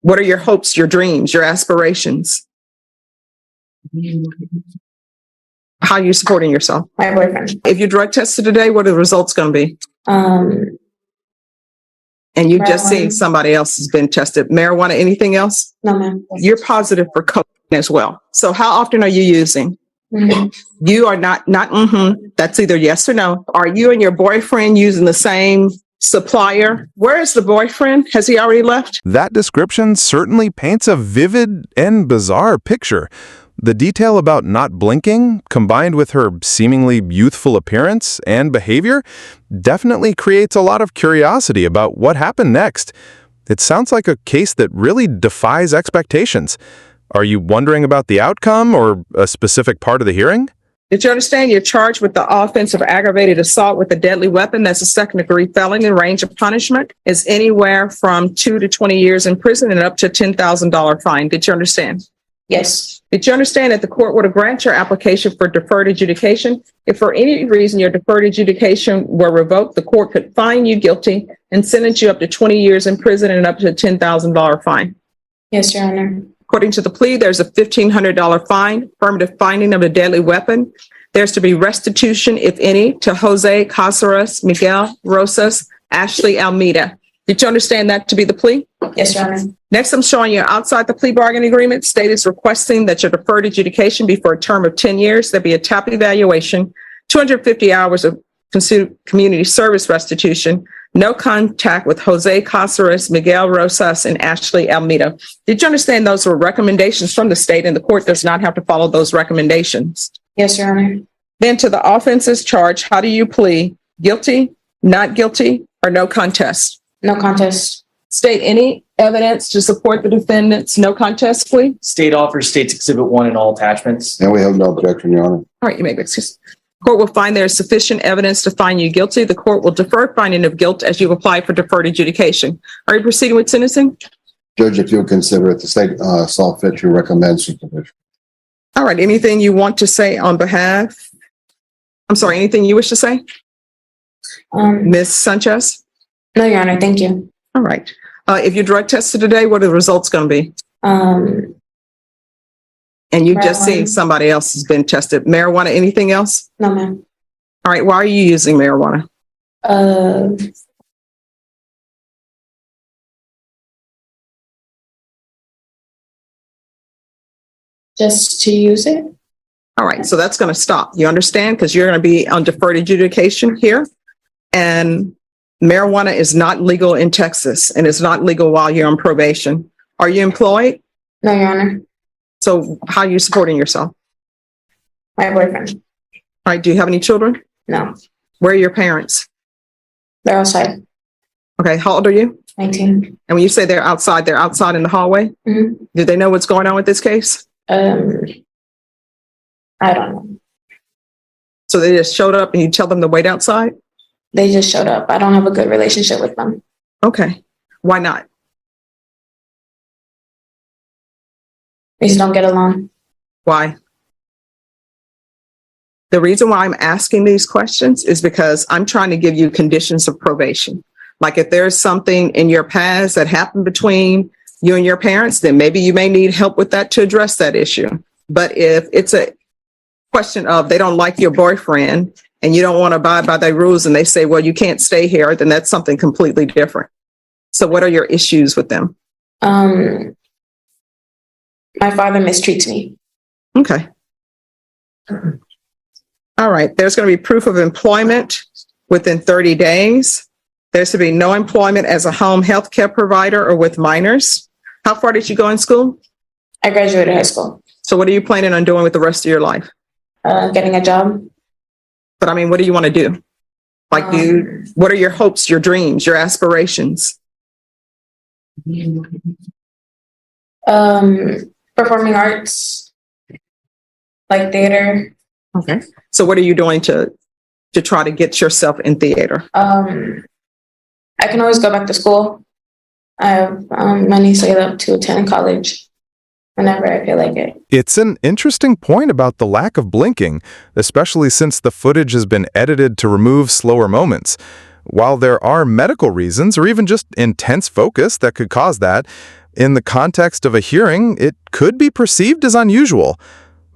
What are your hopes, your dreams, your aspirations? How are you supporting yourself? My boyfriend. If you drug tested today, what are the results going to be? And you just seen Marijuana. somebody else has been tested. Marijuana, anything else? No, ma'am. You're positive for cocaine as well. So how often are you using? Mhm. You are not, that's either yes or no. Are you and your boyfriend using the same supplier? Where is the boyfriend? Has he already left? That description certainly paints a vivid and bizarre picture. The detail about not blinking, combined with her seemingly youthful appearance and behavior, definitely creates a lot of curiosity about what happened next. It sounds like a case that really defies expectations. Are you wondering about the outcome or a specific part of the hearing? Did you understand you're charged with the offense of aggravated assault with a deadly weapon? That's a second-degree felony. The range of punishment is anywhere from 2 to 20 years in prison and up to a $10,000 fine. Did you understand? Yes. Did you understand that the court would grant your application for deferred adjudication? If for any reason your deferred adjudication were revoked, the court could find you guilty and sentence you up to 20 years in prison and up to a $10,000 fine. Yes, Your Honor. According to the plea, there's a $1,500 fine, affirmative finding of a deadly weapon. There's to be restitution, if any, to Jose Casares, Miguel Rosas, Ashley Almeida. Did you understand that to be the plea? Yes, Your Honor. Next, I'm showing you outside the plea bargaining agreement. State is requesting that your deferred adjudication be for a term of 10 years. There'll be a TAP evaluation, 250 hours of community service restitution, no contact with Jose Casares, Miguel Rosas, and Ashley Almeida. Did you understand those were recommendations from the state and the court does not have to follow those recommendations? Yes, Your Honor. Then to the offenses charged, how do you plead? Guilty, not guilty, or no contest? No contest. State any evidence to support the defendant's no contest plea? State offers State's Exhibit 1 and all attachments. And we have no objection, Your Honor. All right, you may be excused. Court will find there is sufficient evidence to find you guilty. The court will defer finding of guilt as you apply for deferred adjudication. Are you proceeding with sentencing? Judge, if you'll consider it, the state saw fit to recommend supervision. All right, anything you want to say on behalf? I'm sorry, anything you wish to say? Ms. Sanchez? No, Your Honor. Thank you. All right. If you drug tested today, what are the results going to be? And you just seen Marijuana. somebody else has been tested. Marijuana, anything else? No, ma'am. All right, why are you using marijuana? Just to use it. All right, so that's going to stop. You understand? Because you're going to be on deferred adjudication here. And marijuana is not legal in Texas and it's not legal while you're on probation. Are you employed? No, Your Honor. So how are you supporting yourself? My boyfriend. All right, do you have any children? No. Where are your parents? They're outside. Okay, how old are you? 19. And when you say they're outside in the hallway? Mm-hmm. Do they know what's going on with this case? I don't know. So they just showed up and you tell them to wait outside? They just showed up. I don't have a good relationship with them. Okay, why not? We just don't get along. Why? The reason why I'm asking these questions is because I'm trying to give you conditions of probation. Like if there's something in your past that happened between you and your parents, then maybe you may need help with that to address that issue. But if it's a question of they don't like your boyfriend and you don't want to abide by their rules and they say, well, you can't stay here, then that's something completely different. So what are your issues with them? My father mistreats me. Okay. All right. There's going to be proof of employment within 30 days. There's to be no employment as a home health care provider or with minors. How far did you go in school? I graduated high school. So what are you planning on doing with the rest of your life? Getting a job. But I mean, what do you want to do? Like, what are your hopes, your dreams, your aspirations? Performing arts, like theater. Okay. So what are you doing to try to get yourself in theater? I can always go back to school. I have money saved up to attend college whenever I feel like it. It's an interesting point about the lack of blinking, especially since the footage has been edited to remove slower moments. While there are medical reasons or even just intense focus that could cause that, In the context of a hearing, it could be perceived as unusual.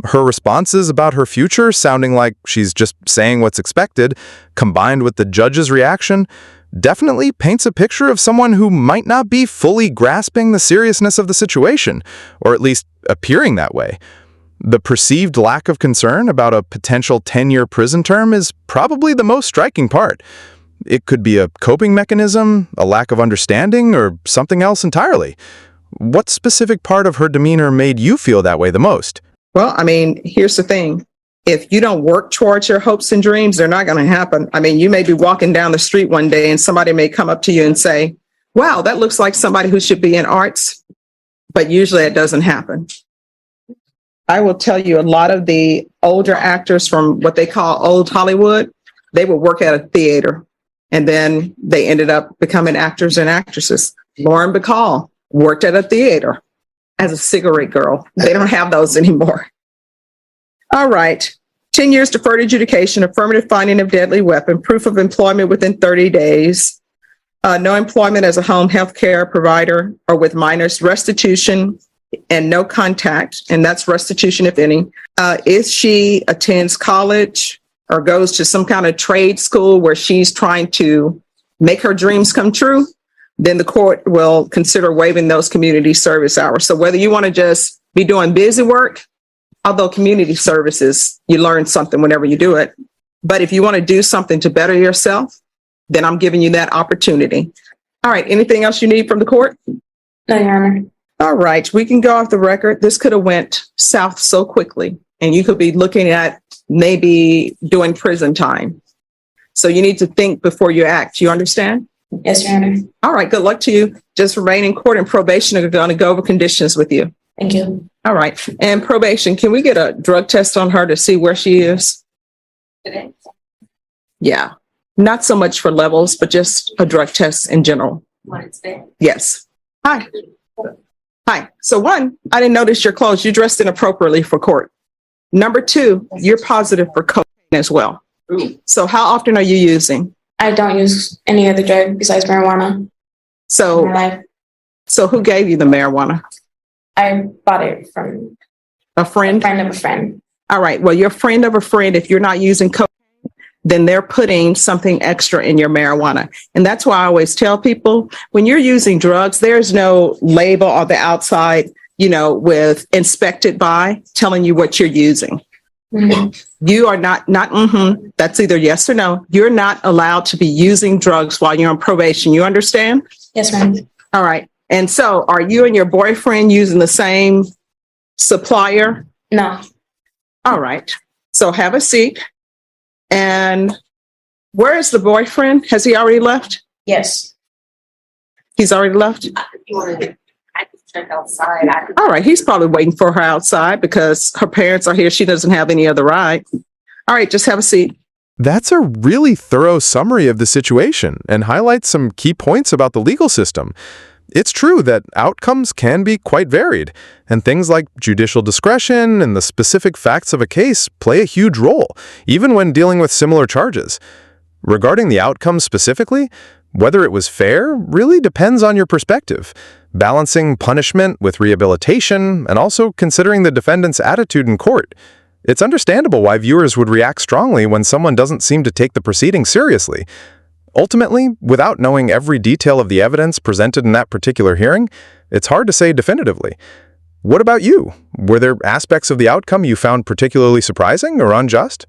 Her responses about her future sounding like she's just saying what's expected, combined with the judge's reaction, definitely paints a picture of someone who might not be fully grasping the seriousness of the situation, or at least appearing that way. The perceived lack of concern about a potential 10-year prison term is probably the most striking part. It could be a coping mechanism, a lack of understanding, or something else entirely. What specific part of her demeanor made you feel that way the most? Well, I mean, here's the thing. If you don't work towards your hopes and dreams, they're not going to happen. I mean, you may be walking down the street one day and somebody may come up to you and say, wow, that looks like somebody who should be in arts. But usually it doesn't happen. I will tell you, a lot of the older actors from what they call old Hollywood, they would work at a theater and then they ended up becoming actors and actresses. Lauren Bacall worked at a theater as a cigarette girl. They don't have those anymore. All right. 10 years deferred adjudication, affirmative finding of deadly weapon, proof of employment within 30 days, no employment as a home health care provider or with minors, restitution and no contact, and that's restitution if any. If she attends college or goes to some kind of trade school where she's trying to make her dreams come true, then the court will consider waiving those community service hours. So whether you want to just be doing busy work, although community services, you learn something whenever you do it. But if you want to do something to better yourself, then I'm giving you that opportunity. All right. Anything else you need from the court? No, Your Honor. All right. We can go off the record. This could have went south so quickly, and you could be looking at maybe doing prison time. So you need to think before you act. You understand? Yes, Your Honor. All right. Good luck to you. Just remain in court, and probation are going to go over conditions with you. Thank you. All right. And probation, can we get a drug test on her to see where she is? Today? Yeah. Not so much for levels, but just a drug test in general. When it's there? Yes. Hi. Hi. So one, I didn't notice your clothes. You dressed inappropriately for court. Number two, you're positive for cocaine as well. Ooh. So how often are you using? I don't use any other drug besides marijuana in So, my life. so who gave you the marijuana? I bought it from A a friend? friend of a friend. All right. Well, your friend of a friend, if you're not using cocaine, then they're putting something extra in your marijuana. And that's why I always tell people, when you're using drugs, there's no label on the outside, with inspected by telling you what you're using. Mm-hmm. You are not, that's either yes or no. You're not allowed to be using drugs while you're on probation. You understand? Yes, ma'am. All right. And so are you and your boyfriend using the same supplier? No. All right. So have a seat. And where is the boyfriend? Has he already left? Yes. He's already left? I can check outside. All right. He's probably waiting for her outside because her parents are here. She doesn't have any other ride. All right. Just have a seat. That's a really thorough summary of the situation and highlights some key points about the legal system. It's true that outcomes can be quite varied, and things like judicial discretion and the specific facts of a case play a huge role, even when dealing with similar charges. Regarding the outcome specifically, whether it was fair really depends on your perspective, balancing punishment with rehabilitation and also considering the defendant's attitude in court. It's understandable why viewers would react strongly when someone doesn't seem to take the proceedings seriously. Ultimately, without knowing every detail of the evidence presented in that particular hearing, it's hard to say definitively. What about you? Were there aspects of the outcome you found particularly surprising or unjust?